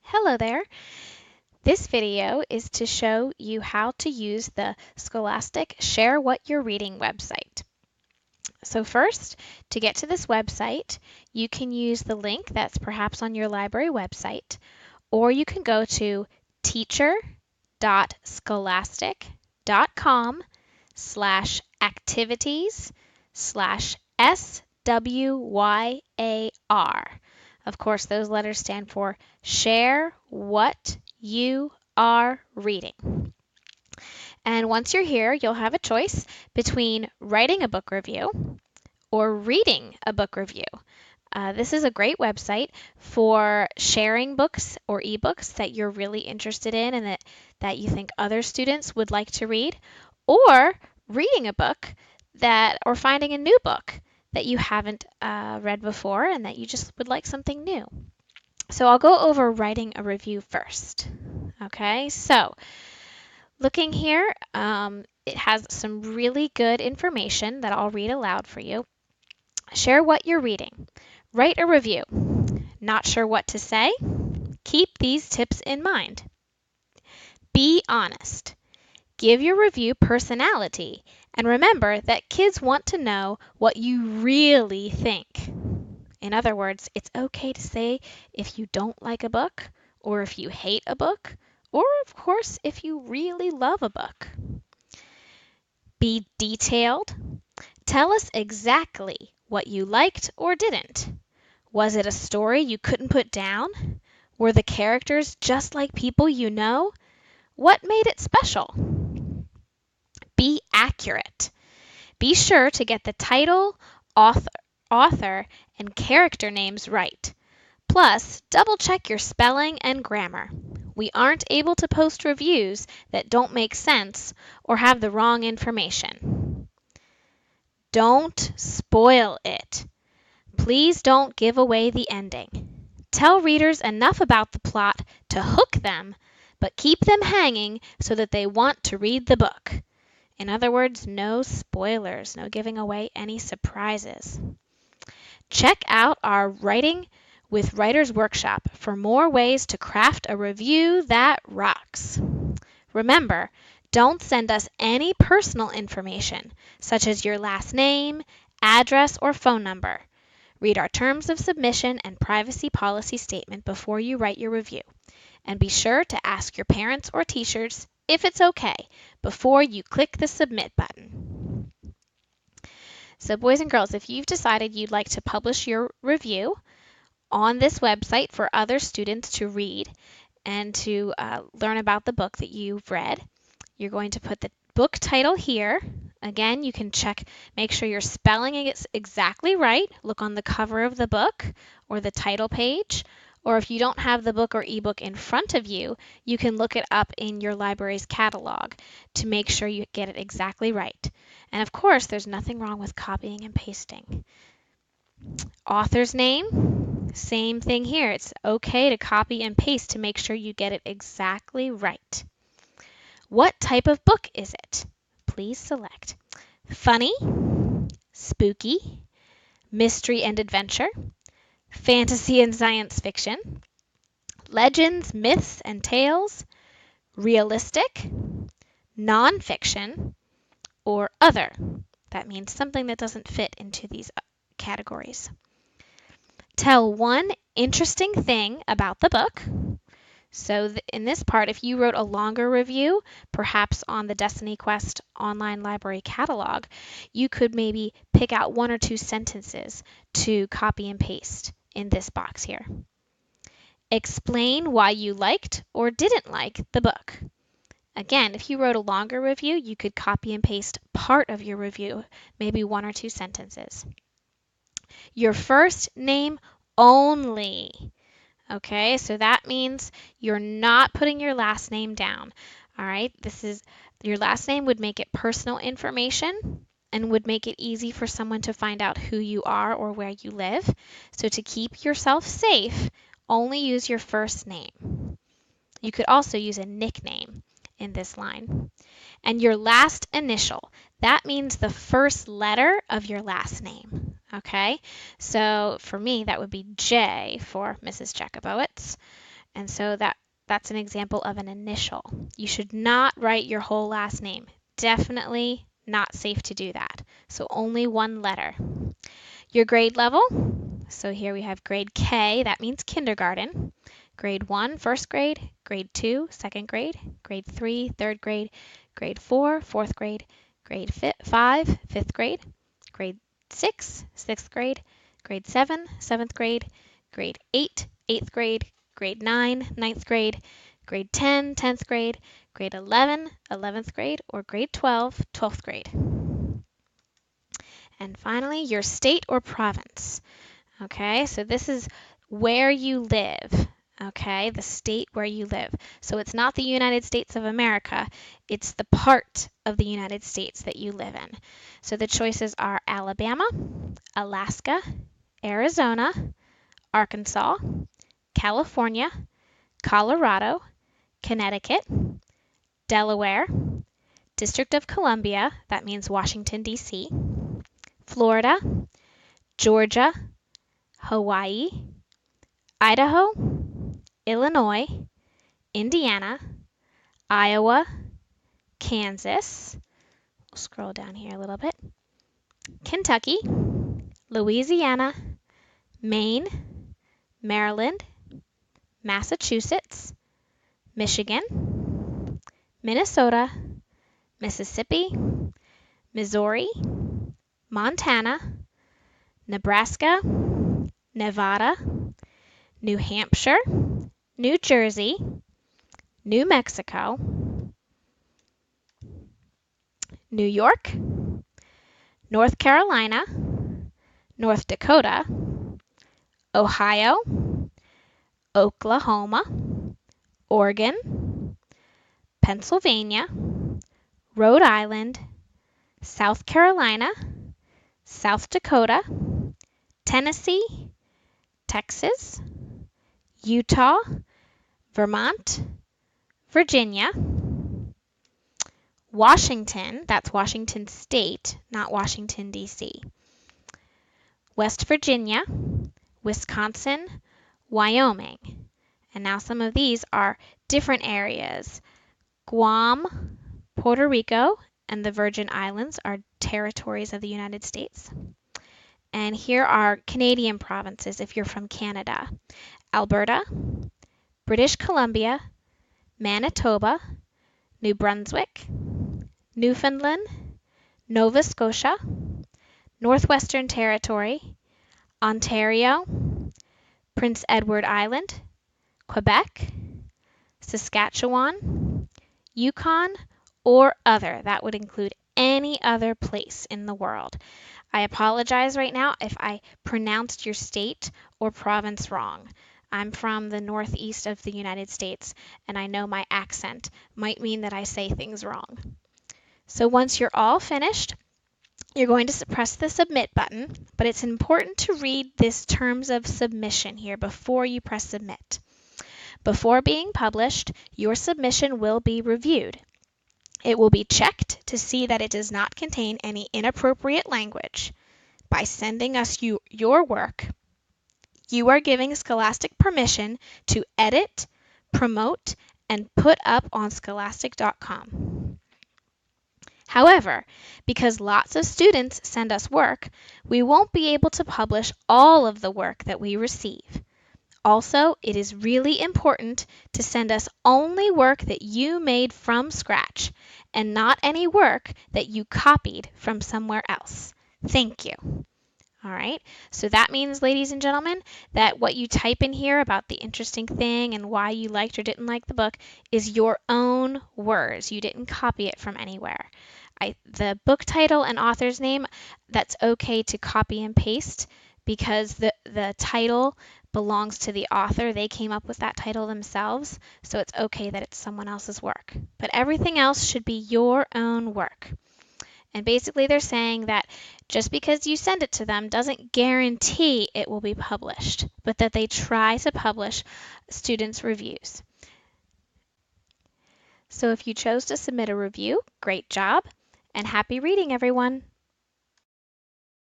Hello there. This video is to show you how to use the Scholastic Share What You're Reading website. So first, to get to this website, you can use the link that's perhaps on your library website, or you can go to teacher.scholastic.com/activities/SWYAR. Of course, those letters stand for Share What You Are Reading. And once you're here, you'll have a choice between writing a book review or reading a book review. This is a great website for sharing books or ebooks that you're really interested in and that you think other students would like to read, or reading a book or finding a new book that you haven't read before and that you just would like something new. So I'll go over writing a review first. Okay, so looking here, it has some really good information that I'll read aloud for you. Share what you're reading. Write a review. Not sure what to say? Keep these tips in mind. Be honest. Give your review personality, and remember that kids want to know what you really think. In other words, it's okay to say if you don't like a book, or if you hate a book, or of course, if you really love a book. Be detailed. Tell us exactly what you liked or didn't. Was it a story you couldn't put down? Were the characters just like people you know? What made it special? Be accurate. Be sure to get the title, author, and character names right. Plus, double check your spelling and grammar. We aren't able to post reviews that don't make sense or have the wrong information. Don't spoil it. Please don't give away the ending. Tell readers enough about the plot to hook them, but keep them hanging so that they want to read the book. In other words, no spoilers, no giving away any surprises. Check out our Writing with Writers workshop for more ways to craft a review that rocks. Remember, don't send us any personal information, such as your last name, address, or phone number. Read our terms of submission and privacy policy statement before you write your review. And be sure to ask your parents or teachers if it's okay before you click the submit button. So boys and girls, if you've decided you'd like to publish your review on this website for other students to read and to learn about the book that you've read, you're going to put the book title here. Again, you can make sure you're spelling it exactly right. Look on the cover of the book or the title page. Or if you don't have the book or ebook in front of you, you can look it up in your library's catalog to make sure you get it exactly right. And of course, there's nothing wrong with copying and pasting. Author's name, same thing here. It's okay to copy and paste to make sure you get it exactly right. What type of book is it? Please select funny, spooky, mystery and adventure, fantasy and science fiction, legends, myths and tales, realistic, nonfiction, or other. That means something that doesn't fit into these categories. Tell one interesting thing about the book. So in this part, if you wrote a longer review, perhaps on the Destiny Quest online library catalog, you could maybe pick out 1 or 2 sentences to copy and paste in this box here. Explain why you liked or didn't like the book. Again, if you wrote a longer review, you could copy and paste part of your review, maybe 1 or 2 sentences. Your first name only. Okay, so that means you're not putting your last name down. All right, your last name would make it personal information and would make it easy for someone to find out who you are or where you live. So to keep yourself safe, only use your first name. You could also use a nickname in this line. And your last initial, that means the first letter of your last name. Okay, so for me, that would be J for Mrs. Jakubowicz. And so that's an example of an initial. You should not write your whole last name. Definitely not safe to do that. So only one letter. Your grade level. So here we have grade K, that means kindergarten. Grade 1, first grade. Grade 2, second grade. Grade 3, third grade. Grade 4, fourth grade. Grade 5, fifth grade. Grade 6, sixth grade. Grade 7, seventh grade. Grade 8, eighth grade. Grade 9, ninth grade. Grade 10, 10th grade. Grade 11, 11th grade. Or grade 12, 12th grade. And finally, your state or province. Okay, so this is where you live. Okay, the state where you live. So it's not the United States of America, it's the part of the United States that you live in. So the choices are Alabama, Alaska, Arizona, Arkansas, California, Colorado, Connecticut, Delaware, District of Columbia, that means Washington, D.C., Florida, Georgia, Hawaii, Idaho, Illinois, Indiana, Iowa, Kansas, we'll scroll down here a little bit, Kentucky, Louisiana, Maine, Maryland, Massachusetts, Michigan, Minnesota, Mississippi, Missouri, Montana, Nebraska, Nevada, New Hampshire, New Jersey, New Mexico, New York, North Carolina, North Dakota, Ohio, Oklahoma, Oregon, Pennsylvania, Rhode Island, South Carolina, South Dakota, Tennessee, Texas, Utah, Vermont, Virginia, Washington, that's Washington State, not Washington, D.C., West Virginia, Wisconsin, Wyoming. And now some of these are different areas. Guam, Puerto Rico, and the Virgin Islands are territories of the United States. And here are Canadian provinces if you're from Canada. Alberta, British Columbia, Manitoba, New Brunswick, Newfoundland, Nova Scotia, Northwestern Territory, Ontario, Prince Edward Island, Quebec, Saskatchewan, Yukon, or other. That would include any other place in the world. I apologize right now if I pronounced your state or province wrong. I'm from the northeast of the United States, and I know my accent might mean that I say things wrong. So once you're all finished, you're going to press the submit button, but it's important to read this terms of submission here before you press submit. Before being published, your submission will be reviewed. It will be checked to see that it does not contain any inappropriate language. By sending us your work, you are giving Scholastic permission to edit, promote, and put up on scholastic.com. However, because lots of students send us work, we won't be able to publish all of the work that we receive. Also, it is really important to send us only work that you made from scratch and not any work that you copied from somewhere else. Thank you. All right, so that means, ladies and gentlemen, that what you type in here about the interesting thing and why you liked or didn't like the book is your own words. You didn't copy it from anywhere. The book title and author's name, that's okay to copy and paste because the title belongs to the author. They came up with that title themselves, so it's okay that it's someone else's work. But everything else should be your own work. And basically they're saying that just because you send it to them doesn't guarantee it will be published, but that they try to publish students' reviews. So if you chose to submit a review, great job, and happy reading, everyone!